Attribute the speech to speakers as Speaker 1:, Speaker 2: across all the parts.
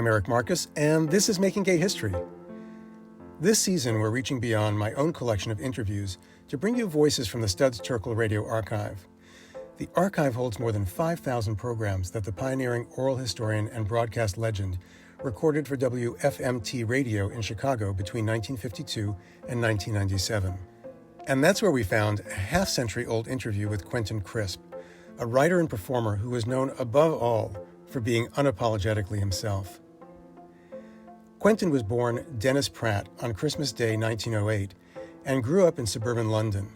Speaker 1: I'm Eric Marcus, and this is Making Gay History. This season, we're reaching beyond my own collection of interviews to bring you voices from the Studs Terkel Radio Archive. The archive holds more than 5,000 programs that the pioneering oral historian and broadcast legend recorded for WFMT radio in Chicago between 1952 and 1997. And that's where we found a half-century-old interview with Quentin Crisp, a writer and performer who was known above all for being unapologetically himself. Quentin was born Dennis Pratt on Christmas Day 1908 and grew up in suburban London.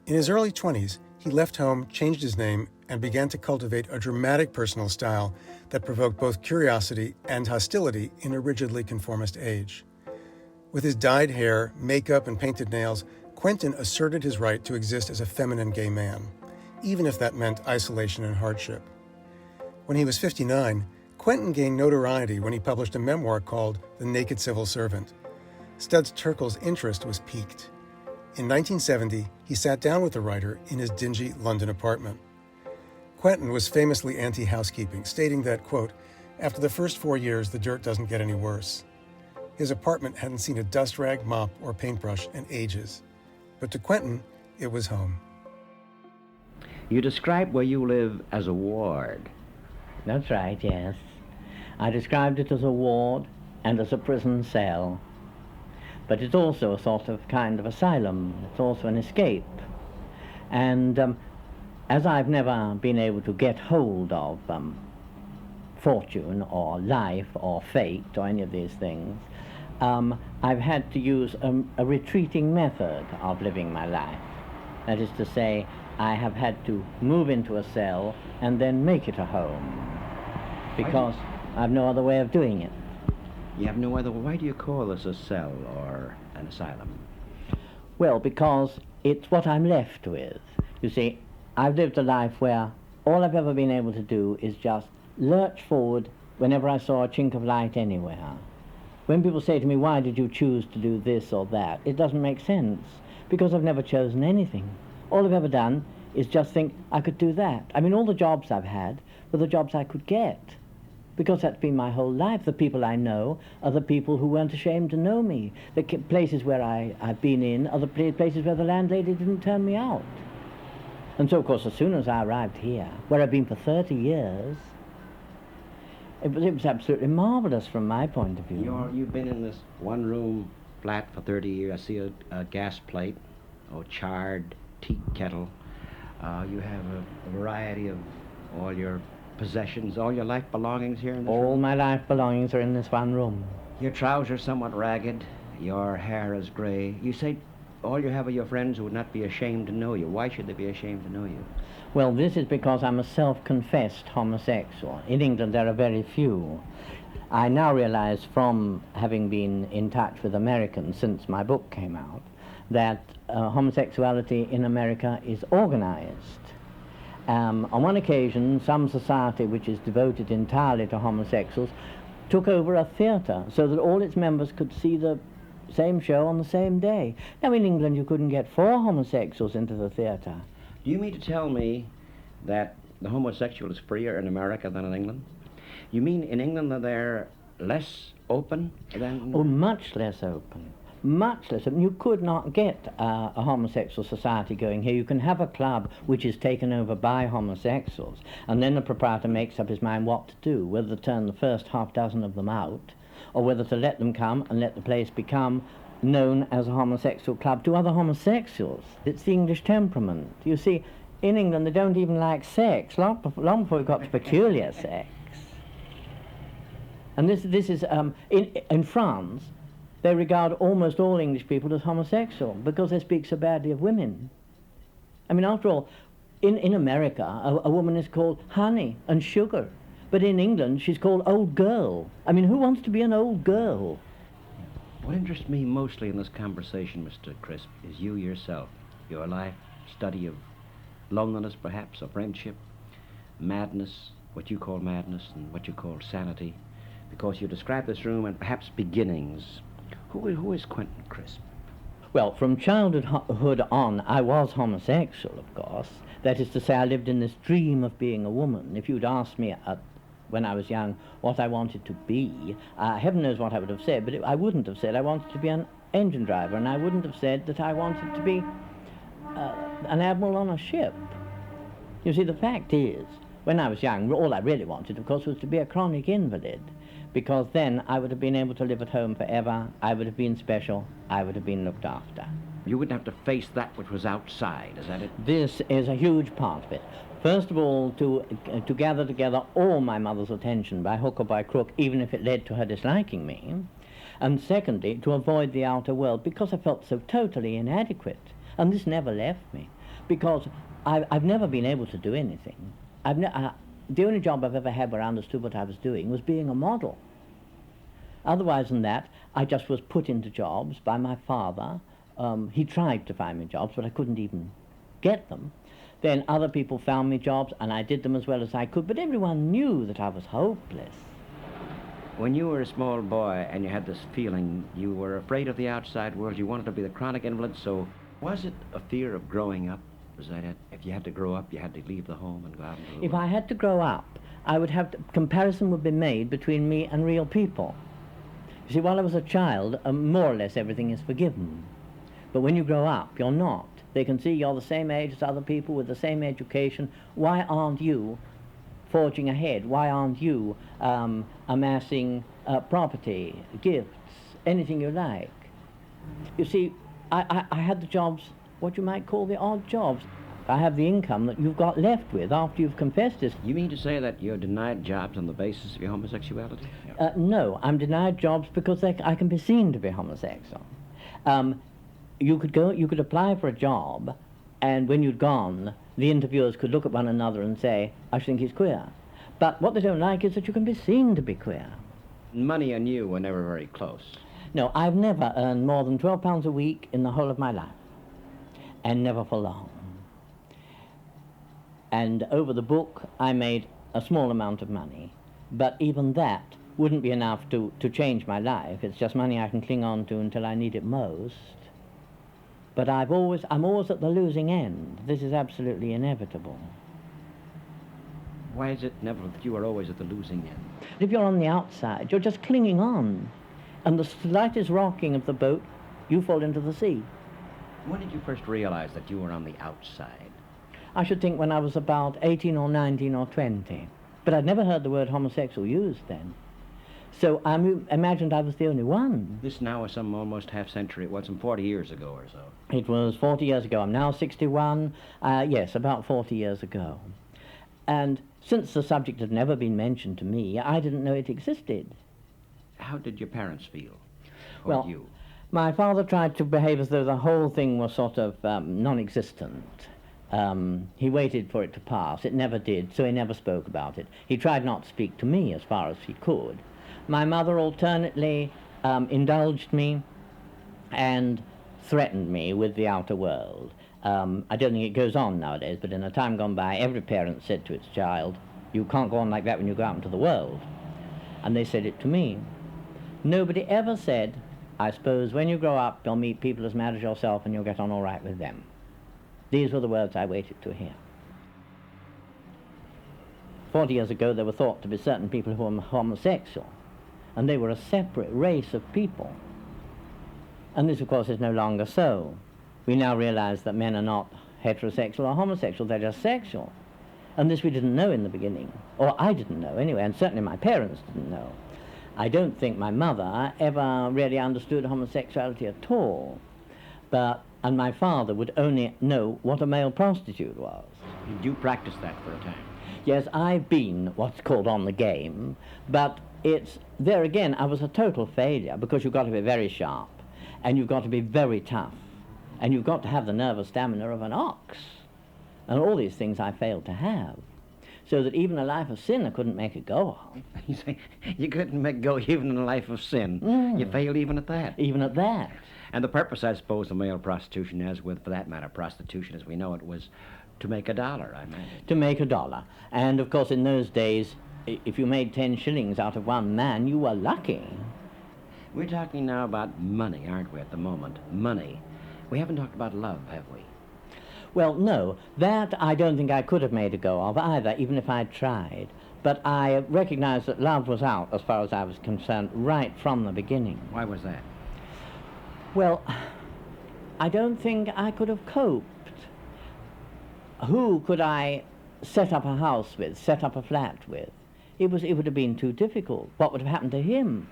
Speaker 1: In his early 20s, he left home, changed his name, and began to cultivate a dramatic personal style that provoked both curiosity and hostility in a rigidly conformist age. With his dyed hair, makeup, and painted nails, Quentin asserted his right to exist as a feminine gay man, even if that meant isolation and hardship. When he was 59, Quentin gained notoriety when he published a memoir called The Naked Civil Servant. Studs Terkel's interest was piqued. In 1970, he sat down with the writer in his dingy London apartment. Quentin was famously anti-housekeeping, stating that, quote, after the first 4 years, the dirt doesn't get any worse. His apartment hadn't seen a dust rag, mop, or paintbrush in ages. But to Quentin, it was home.
Speaker 2: You describe where you live as a ward.
Speaker 3: That's right, yes. I described it as a ward and as a prison cell. But it's also a sort of kind of asylum. It's also an escape. And as I've never been able to get hold of fortune or life or fate or any of these things, I've had to use a retreating method of living my life. That is to say, I have had to move into a cell and then make it a home, because I've no other way of doing it.
Speaker 2: You have no other. Why do you call this a cell or an asylum?
Speaker 3: Well, because it's what I'm left with. You see, I've lived a life where all I've ever been able to do is just lurch forward whenever I saw a chink of light anywhere. When people say to me, why did you choose to do this or that, it doesn't make sense, because I've never chosen anything. All I've ever done is just think I could do that. I mean, all the jobs I've had were the jobs I could get, because that's been my whole life. The people I know are the people who weren't ashamed to know me. The places where I've been in are the places where the landlady didn't turn me out. And so, of course, as soon as I arrived here, where I've been for 30 years, it was absolutely marvelous from my point of view.
Speaker 2: You've been in this one-room flat for 30 years. I see a gas plate, charred teak kettle. You have a variety of all your possessions, all your life belongings here in this room?
Speaker 3: All my life belongings are in this one room.
Speaker 2: Your trousers somewhat ragged, your hair is gray. You say all you have are your friends who would not be ashamed to know you. Why should they be ashamed to know you?
Speaker 3: Well, this is because I'm a self-confessed homosexual. In England there are very few. I now realize, from having been in touch with Americans since my book came out, that homosexuality in America is organized. On one occasion, some society which is devoted entirely to homosexuals took over a theatre so that all its members could see the same show on the same day. Now, in England, you couldn't get 4 homosexuals into the theatre.
Speaker 2: Do you mean to tell me that the homosexual is freer in America than in England? You mean in England that they're less open than...
Speaker 3: Oh, much less open. Much less. You could not get a homosexual society going here. You can have a club which is taken over by homosexuals, and then the proprietor makes up his mind what to do, whether to turn the first half dozen of them out, or whether to let them come and let the place become known as a homosexual club to other homosexuals. It's the English temperament. You see, in England they don't even like sex, long before we got to peculiar sex. And this is, in France, they regard almost all English people as homosexual because they speak so badly of women. I mean, after all, in America, a woman is called honey and sugar, but in England, she's called old girl. I mean, who wants to be an old girl?
Speaker 2: What interests me mostly in this conversation, Mr. Crisp, is you yourself, your life, study of loneliness, perhaps, or friendship, madness, what you call madness, and what you call sanity, because you describe this room and perhaps beginnings. Who is Quentin Crisp?
Speaker 3: Well, from childhood on, I was homosexual, of course. That is to say, I lived in this dream of being a woman. If you'd asked me at when I was young what I wanted to be, heaven knows what I would have said, but I wouldn't have said I wanted to be an engine driver, and I wouldn't have said that I wanted to be an admiral on a ship. You see, the fact is, when I was young, all I really wanted, of course, was to be a chronic invalid, because then I would have been able to live at home forever, I would have been special, I would have been looked after.
Speaker 2: You wouldn't have to face that which was outside, is that it?
Speaker 3: This is a huge part of it. First of all, to gather together all my mother's attention by hook or by crook, even if it led to her disliking me. And secondly, to avoid the outer world, because I felt so totally inadequate. And this never left me, because I've never been able to do anything. The only job I've ever had where I understood what I was doing was being a model. Otherwise than that, I just was put into jobs by my father. He tried to find me jobs, but I couldn't even get them. Then other people found me jobs, and I did them as well as I could, but everyone knew that I was hopeless.
Speaker 2: When you were a small boy and you had this feeling, you were afraid of the outside world, you wanted to be the chronic invalid, so was it a fear of growing up? Was that it? If you had to grow up, you had to leave the home and go out into the
Speaker 3: If
Speaker 2: world?
Speaker 3: I had to grow up, I would have to, comparison would be made between me and real people. You see, while I was a child, more or less everything is forgiven. But when you grow up, you're not. They can see you're the same age as other people with the same education. Why aren't you forging ahead? Why aren't you amassing property, gifts, anything you like? You see, I had the jobs, what you might call the odd jobs. I have the income that you've got left with after you've confessed this.
Speaker 2: You mean to say that you're denied jobs on the basis of your homosexuality?
Speaker 3: No, I'm denied jobs because I can be seen to be homosexual. You could apply for a job, and when you'd gone, the interviewers could look at one another and say, I think he's queer. But what they don't like is that you can be seen to be queer.
Speaker 2: Money and you were never very close.
Speaker 3: No, I've never earned more than £12 a week in the whole of my life, and never for long. And over the book, I made a small amount of money, but even that wouldn't be enough to change my life. It's just money I can cling on to until I need it most. But I'm always at the losing end. This is absolutely inevitable.
Speaker 2: Why is it never that you are always at the losing end?
Speaker 3: If you're on the outside, you're just clinging on. And the slightest rocking of the boat, you fall into the sea.
Speaker 2: When did you first realize that you were on the outside?
Speaker 3: I should think when I was about 18 or 19 or 20. But I'd never heard the word homosexual used then. So I imagined I was the only one.
Speaker 2: This now is some almost half-century, some 40 years ago or so.
Speaker 3: It was 40 years ago. I'm now 61. Yes, about 40 years ago. And since the subject had never been mentioned to me, I didn't know it existed.
Speaker 2: How did your parents feel? Or
Speaker 3: Well,
Speaker 2: you?
Speaker 3: my father tried to behave as though the whole thing was sort of non-existent. He waited for it to pass. It never did, so he never spoke about it. He tried not to speak to me as far as he could. My mother alternately indulged me and threatened me with the outer world. I don't think it goes on nowadays, but in a time gone by, every parent said to its child, you can't go on like that when you go out into the world. And they said it to me. Nobody ever said, I suppose when you grow up, you'll meet people as mad as yourself and you'll get on all right with them. These were the words I waited to hear. 40 years ago, there were thought to be certain people who were homosexual, and they were a separate race of people. And this, of course, is no longer so. We now realize that men are not heterosexual or homosexual, they're just sexual. And this we didn't know in the beginning, or I didn't know anyway, and certainly my parents didn't know. I don't think my mother ever really understood homosexuality at all, and my father would only know what a male prostitute was.
Speaker 2: Did you practice that for a time?
Speaker 3: Yes, I've been what's called on the game, but there again, I was a total failure, because you've got to be very sharp, and you've got to be very tough, and you've got to have the nervous stamina of an ox. And all these things I failed to have. So that even a life of sin I couldn't make it go on.
Speaker 2: You say you couldn't make go even in a life of sin. You failed even at that.
Speaker 3: Even at that.
Speaker 2: And the purpose, I suppose, of male prostitution, as with, for that matter, prostitution as we know it, was to make $1, I imagine.
Speaker 3: To make $1. And of course in those days, if you made 10 shillings out of one man, you were lucky.
Speaker 2: We're talking now about money, aren't we, at the moment? Money. We haven't talked about love, have we?
Speaker 3: Well, no, that I don't think I could have made a go of either, even if I'd tried. But I recognized that love was out, as far as I was concerned, right from the beginning.
Speaker 2: Why was that?
Speaker 3: Well, I don't think I could have coped. Who could I set up a house with, set up a flat with? It would have been too difficult. What would have happened to him?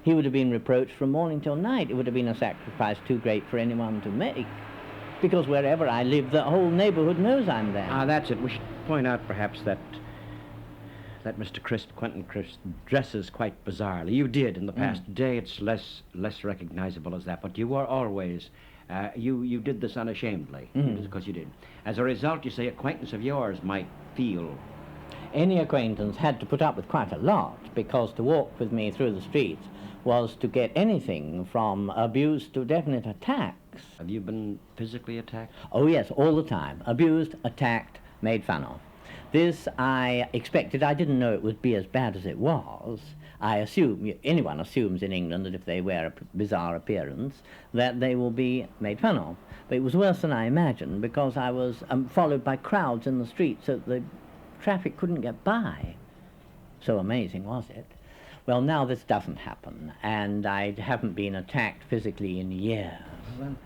Speaker 3: He would have been reproached from morning till night. It would have been a sacrifice too great for anyone to make. Because wherever I live, the whole neighborhood knows I'm there.
Speaker 2: Ah, that's it. We should point out perhaps that Mr. Crisp, Quentin Crisp, dresses quite bizarrely. You did in the past. Today it's less recognizable as that, but you were always, you did this unashamedly, because you did. As a result, you say acquaintance of yours might feel...
Speaker 3: Any acquaintance had to put up with quite a lot, because to walk with me through the streets was to get anything from abuse to definite attacks.
Speaker 2: Have you been physically attacked?
Speaker 3: Oh yes, all the time. Abused, attacked, made fun of. This I expected. I didn't know it would be as bad as it was. I assume, anyone assumes in England that if they wear a bizarre appearance, that they will be made fun of. But it was worse than I imagined, because I was followed by crowds in the street, so the traffic couldn't get by. So amazing was it. Well, now this doesn't happen, and I haven't been attacked physically in years.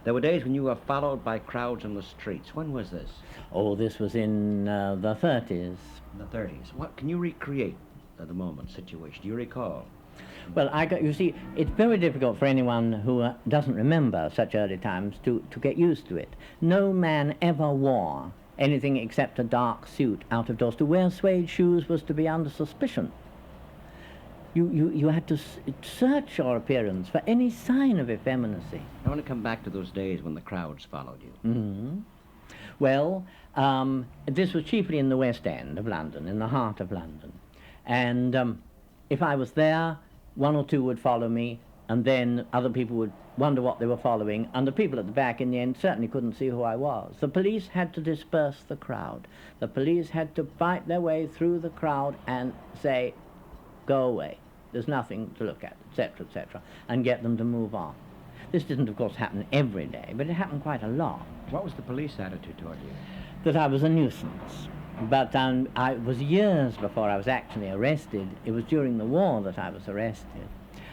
Speaker 2: There were days when you were followed by crowds in the streets. When was this?
Speaker 3: Oh, this was in the 30s.
Speaker 2: The 30s. What can you recreate at the moment situation? Do you recall?
Speaker 3: Well, you see, it's very difficult for anyone who doesn't remember such early times to get used to it. No man ever wore anything except a dark suit out of doors. To wear suede shoes was to be under suspicion. You had to search your appearance for any sign of effeminacy.
Speaker 2: I want to come back to those days when the crowds followed you.
Speaker 3: Mm-hmm. Well, this was chiefly in the West End of London, in the heart of London. And if I was there, one or two would follow me, and then other people would wonder what they were following, and the people at the back in the end certainly couldn't see who I was. The police had to disperse the crowd. The police had to fight their way through the crowd and say, go away. There's nothing to look at, etc., etc., and get them to move on. This didn't, of course, happen every day, but it happened quite a lot.
Speaker 2: What was the police attitude toward you?
Speaker 3: That I was a nuisance. But I was years before I was actually arrested. It was during the war that I was arrested.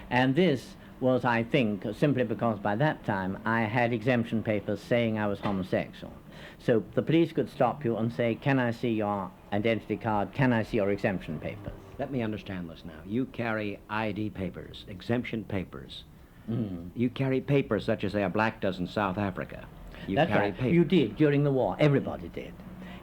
Speaker 3: And this was, I think, simply because by that time I had exemption papers saying I was homosexual. So the police could stop you and say, can I see your identity card? Can I see your exemption papers?
Speaker 2: Let me understand this now. You carry ID papers, exemption papers. You carry papers such as, say, a black does in South Africa. You
Speaker 3: That's
Speaker 2: carry
Speaker 3: right.
Speaker 2: papers.
Speaker 3: You did during the war. Everybody did.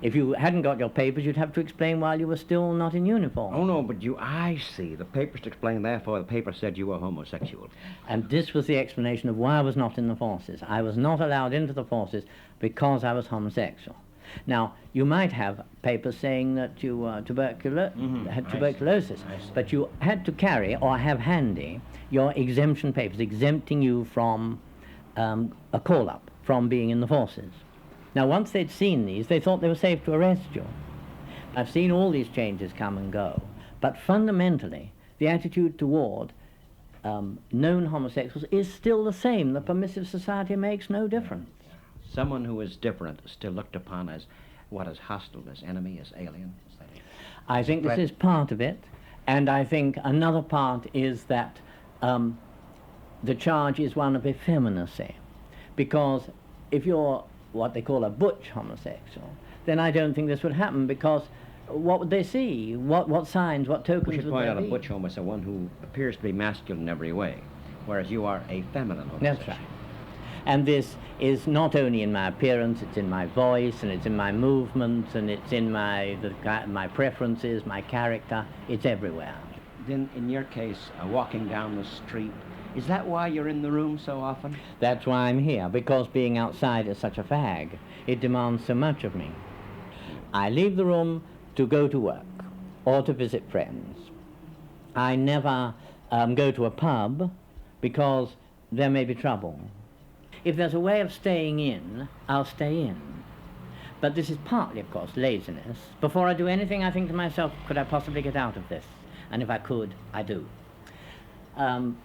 Speaker 3: If you hadn't got your papers, you'd have to explain why you were still not in uniform.
Speaker 2: Oh, no, but I see. The papers explained, therefore, the paper said you were homosexual.
Speaker 3: And this was the explanation of why I was not in the forces. I was not allowed into the forces because I was homosexual. Now, you might have papers saying that you had tuberculosis, but you had to carry or have handy your exemption papers, exempting you from a call-up, from being in the forces. Now, once they'd seen these, they thought they were safe to arrest you. I've seen all these changes come and go, but fundamentally, the attitude toward known homosexuals is still the same. The permissive society makes no difference.
Speaker 2: Someone who is different is still looked upon as, what, as hostile, as enemy, as alien? Is that it?
Speaker 3: I think this is part of it, and I think another part is that the charge is one of effeminacy, because if you're what they call a butch homosexual, then I don't think this would happen, because what would they see? What signs, what tokens would there be?
Speaker 2: We should point out a butch homosexual, one who appears to be masculine in every way, whereas you are a feminine homosexual.
Speaker 3: That's right. And this is not only in my appearance, it's in my voice, and it's in my movements, and it's in my preferences, my character. It's everywhere.
Speaker 2: Then, in your case, walking down the street, is that why you're in the room so often?
Speaker 3: That's why I'm here, because being outside is such a fag. It demands so much of me. I leave the room to go to work or to visit friends. I never go to a pub because there may be trouble. If there's a way of staying in, I'll stay in. But this is partly, of course, laziness. Before I do anything, I think to myself, could I possibly get out of this? And if I could, I do.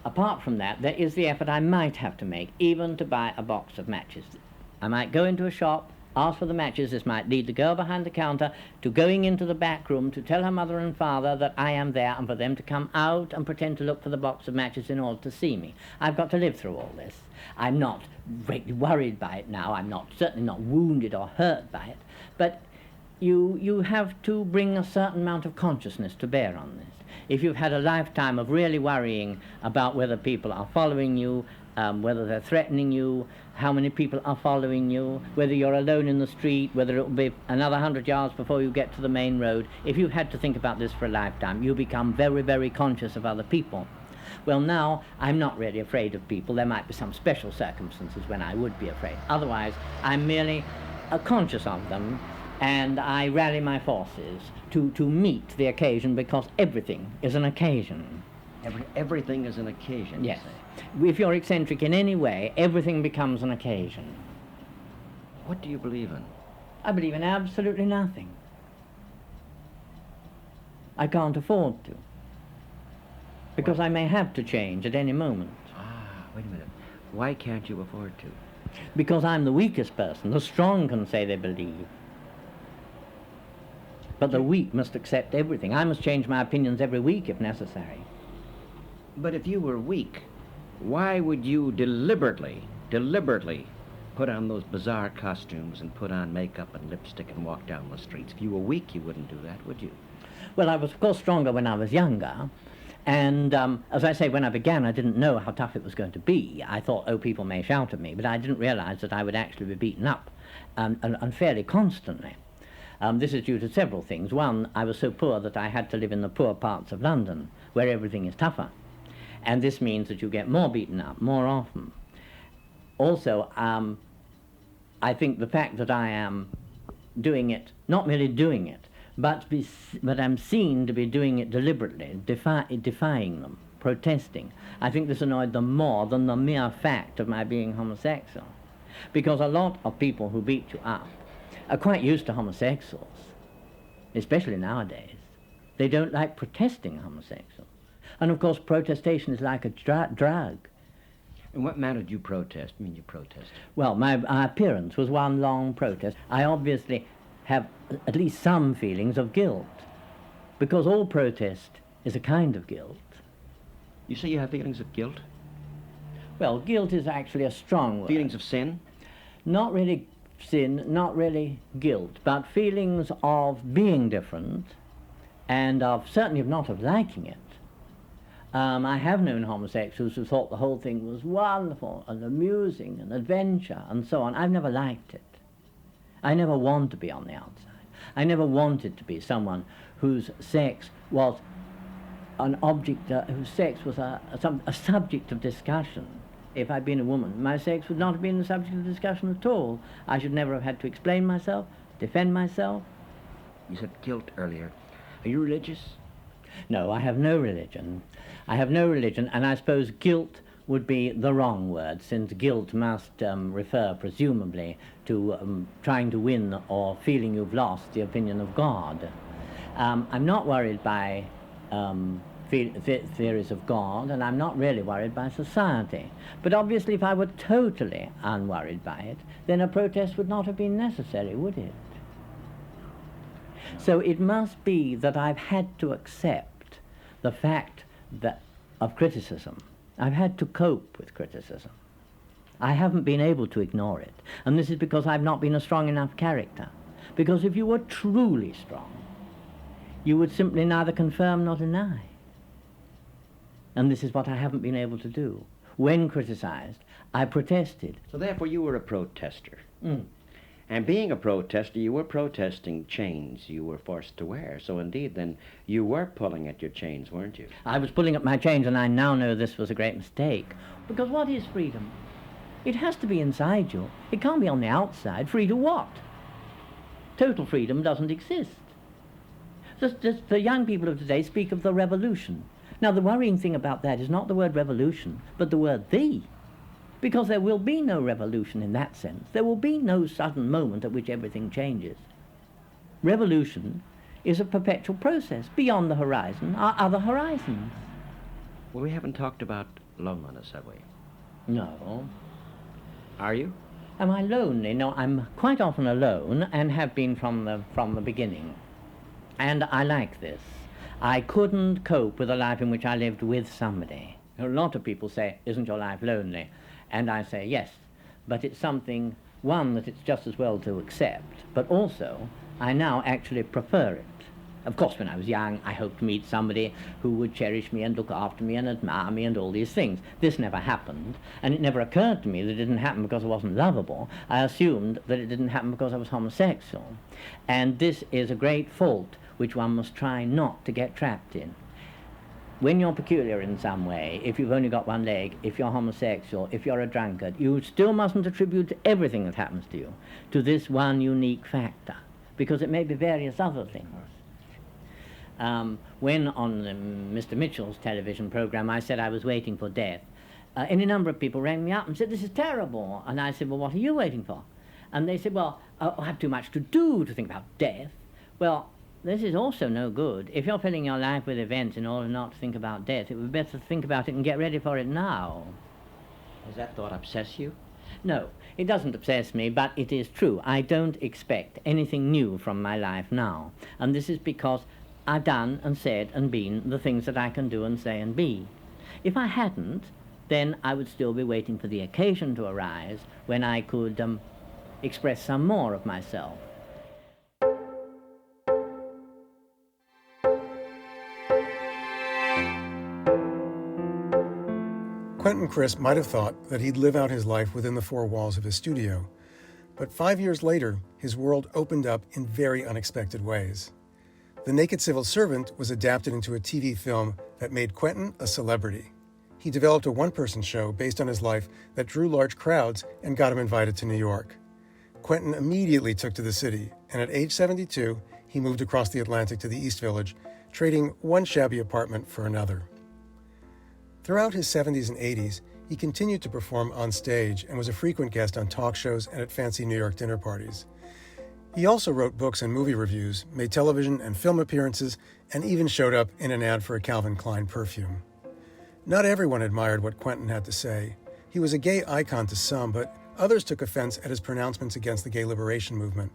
Speaker 3: Apart from that, there is the effort I might have to make, even to buy a box of matches. I might go into a shop, ask for the matches. This might lead the girl behind the counter to going into the back room to tell her mother and father that I am there, and for them to come out and pretend to look for the box of matches in order to see me. I've got to live through all this. I'm not greatly worried by it now. I'm certainly not wounded or hurt by it. But you have to bring a certain amount of consciousness to bear on this. If you've had a lifetime of really worrying about whether people are following you, whether they're threatening you, how many people are following you, whether you're alone in the street, whether it will be another 100 yards before you get to the main road, if you've had to think about this for a lifetime, you become very, very conscious of other people. Well, now, I'm not really afraid of people. There might be some special circumstances when I would be afraid. Otherwise, I'm merely conscious of them, and I rally my forces to meet the occasion, because everything is an occasion.
Speaker 2: Everything is an occasion,
Speaker 3: yes.
Speaker 2: You say.
Speaker 3: If you're eccentric in any way, everything becomes an occasion.
Speaker 2: What do you believe in?
Speaker 3: I believe in absolutely nothing. I can't afford to, because I may have to change at any moment.
Speaker 2: Wait a minute. Why can't you afford to?
Speaker 3: Because I'm the weakest person. The strong can say they believe. But the weak must accept everything. I must change my opinions every week if necessary.
Speaker 2: But if you were weak, why would you deliberately put on those bizarre costumes and put on makeup and lipstick and walk down the streets? If you were weak, you wouldn't do that, would you?
Speaker 3: Well, I was, of course, stronger when I was younger. And as I say, when I began, I didn't know how tough it was going to be. I thought, oh, people may shout at me, but I didn't realize that I would actually be beaten up, and fairly constantly. This is due to several things. One, I was so poor that I had to live in the poor parts of London, where everything is tougher. And this means that you get more beaten up more often. Also, I think the fact that I am doing it, not merely doing it, but I'm seen to be doing it deliberately, defying them, protesting. I think this annoyed them more than the mere fact of my being homosexual. Because a lot of people who beat you up are quite used to homosexuals, especially nowadays. They don't like protesting homosexuals. And of course, protestation is like a drug.
Speaker 2: In what manner did you protest? I mean, you protested.
Speaker 3: Well, my appearance was one long protest. I obviously have at least some feelings of guilt, because all protest is a kind of guilt.
Speaker 2: You say you have feelings of guilt?
Speaker 3: Well, guilt is actually a strong word.
Speaker 2: Feelings of sin?
Speaker 3: Not really sin, not really guilt, but feelings of being different, and certainly not of liking it. I have known homosexuals who thought the whole thing was wonderful and amusing and adventure and so on. I've never liked it. I never want to be on the outside. I never wanted to be someone whose sex was an object, whose sex was a subject of discussion. If I'd been a woman, my sex would not have been the subject of discussion at all. I should never have had to explain myself, defend myself.
Speaker 2: You said guilt earlier. Are you religious?
Speaker 3: No, I have no religion. I have no religion, and I suppose guilt would be the wrong word, since guilt must refer, presumably, to trying to win or feeling you've lost the opinion of God. I'm not worried by theories of God, and I'm not really worried by society. But obviously, if I were totally unworried by it, then a protest would not have been necessary, would it? So it must be that I've had to accept the fact of criticism. I've had to cope with criticism. I haven't been able to ignore it. And this is because I've not been a strong enough character. Because if you were truly strong, you would simply neither confirm nor deny. And this is what I haven't been able to do. When criticized, I protested.
Speaker 2: So therefore you were a protester.
Speaker 3: Mm.
Speaker 2: And being a protester, you were protesting chains you were forced to wear. So indeed, then, you were pulling at your chains, weren't you?
Speaker 3: I was pulling at my chains, and I now know this was a great mistake. Because what is freedom? It has to be inside you. It can't be on the outside. Free to what? Total freedom doesn't exist. The young people of today speak of the revolution. Now, the worrying thing about that is not the word revolution, but the word the. Because there will be no revolution in that sense. There will be no sudden moment at which everything changes. Revolution is a perpetual process. Beyond the horizon are other horizons.
Speaker 2: Well, we haven't talked about loneliness, have we?
Speaker 3: No.
Speaker 2: Are you?
Speaker 3: Am I lonely? No, I'm quite often alone and have been from the beginning. And I like this. I couldn't cope with a life in which I lived with somebody. A lot of people say, isn't your life lonely? And I say, yes, but it's something, one, that it's just as well to accept, but also I now actually prefer it. Of course, when I was young, I hoped to meet somebody who would cherish me and look after me and admire me and all these things. This never happened, and it never occurred to me that it didn't happen because I wasn't lovable. I assumed that it didn't happen because I was homosexual. And this is a great fault which one must try not to get trapped in. When you're peculiar in some way, if you've only got one leg, if you're homosexual, if you're a drunkard, you still mustn't attribute everything that happens to you to this one unique factor, because it may be various other things. When on Mr. Mitchell's television program I said I was waiting for death, any number of people rang me up and said, this is terrible. And I said, well, what are you waiting for? And they said, well, I have too much to do to think about death. Well, this is also no good. If you're filling your life with events in order not to think about death, it would be better to think about it and get ready for it now.
Speaker 2: Does that thought obsess you?
Speaker 3: No, it doesn't obsess me, but it is true. I don't expect anything new from my life now. And this is because I've done and said and been the things that I can do and say and be. If I hadn't, then I would still be waiting for the occasion to arise when I could express some more of myself.
Speaker 1: Quentin Crisp might have thought that he'd live out his life within the four walls of his studio. But 5 years later, his world opened up in very unexpected ways. The Naked Civil Servant was adapted into a TV film that made Quentin a celebrity. He developed a one-person show based on his life that drew large crowds and got him invited to New York. Quentin immediately took to the city, and at age 72, he moved across the Atlantic to the East Village, trading one shabby apartment for another. Throughout his 70s and 80s, he continued to perform on stage and was a frequent guest on talk shows and at fancy New York dinner parties. He also wrote books and movie reviews, made television and film appearances, and even showed up in an ad for a Calvin Klein perfume. Not everyone admired what Quentin had to say. He was a gay icon to some, but others took offense at his pronouncements against the gay liberation movement.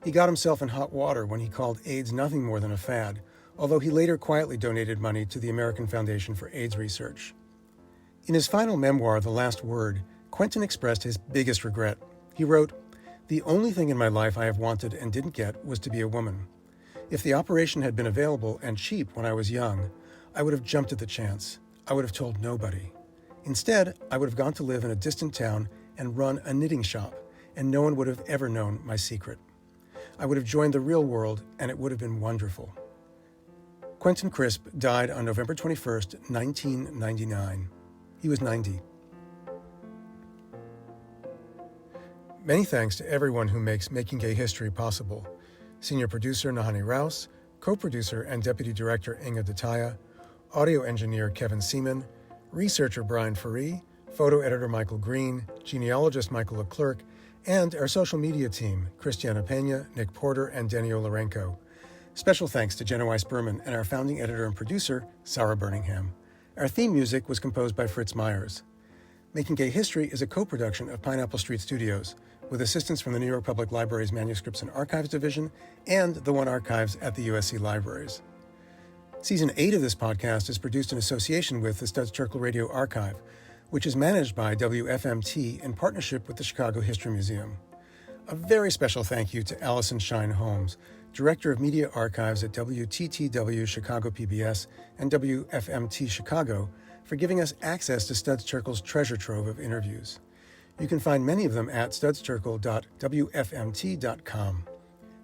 Speaker 1: He got himself in hot water when he called AIDS nothing more than a fad, although he later quietly donated money to the American Foundation for AIDS Research. In his final memoir, The Last Word, Quentin expressed his biggest regret. He wrote, "The only thing in my life I have wanted and didn't get was to be a woman. If the operation had been available and cheap when I was young, I would have jumped at the chance. I would have told nobody. Instead, I would have gone to live in a distant town and run a knitting shop, and no one would have ever known my secret. I would have joined the real world, and it would have been wonderful." Quentin Crisp died on November 21st, 1999. He was 90. Many thanks to everyone who makes Making Gay History possible. Senior producer Nahani Rouse, co-producer and deputy director Inga Dataya, audio engineer Kevin Seaman, researcher Brian Faree, photo editor Michael Green, genealogist Michael Leclerc, and our social media team, Christiana Pena, Nick Porter, and Denio Lorenko. Special thanks to Jenna Weiss-Berman and our founding editor and producer, Sarah Birmingham. Our theme music was composed by Fritz Myers. Making Gay History is a co-production of Pineapple Street Studios, with assistance from the New York Public Library's Manuscripts and Archives Division and the One Archives at the USC Libraries. Season 8 of this podcast is produced in association with the Studs Terkel Radio Archive, which is managed by WFMT in partnership with the Chicago History Museum. A very special thank you to Allison Shine Holmes, Director of Media Archives at WTTW Chicago PBS and WFMT Chicago, for giving us access to Studs Terkel's treasure trove of interviews. You can find many of them at studsterkel.wfmt.com.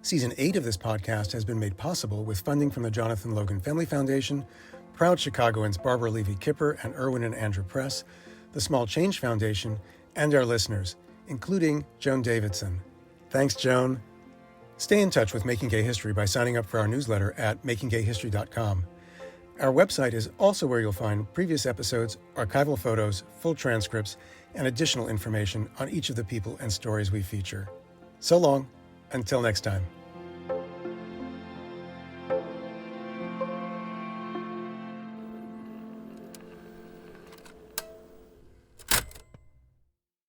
Speaker 1: Season 8 of this podcast has been made possible with funding from the Jonathan Logan Family Foundation, proud Chicagoans Barbara Levy-Kipper and Irwin and Andrew Press, the Small Change Foundation, and our listeners, including Joan Davidson. Thanks, Joan. Stay in touch with Making Gay History by signing up for our newsletter at makinggayhistory.com. Our website is also where you'll find previous episodes, archival photos, full transcripts, and additional information on each of the people and stories we feature. So long, until next time.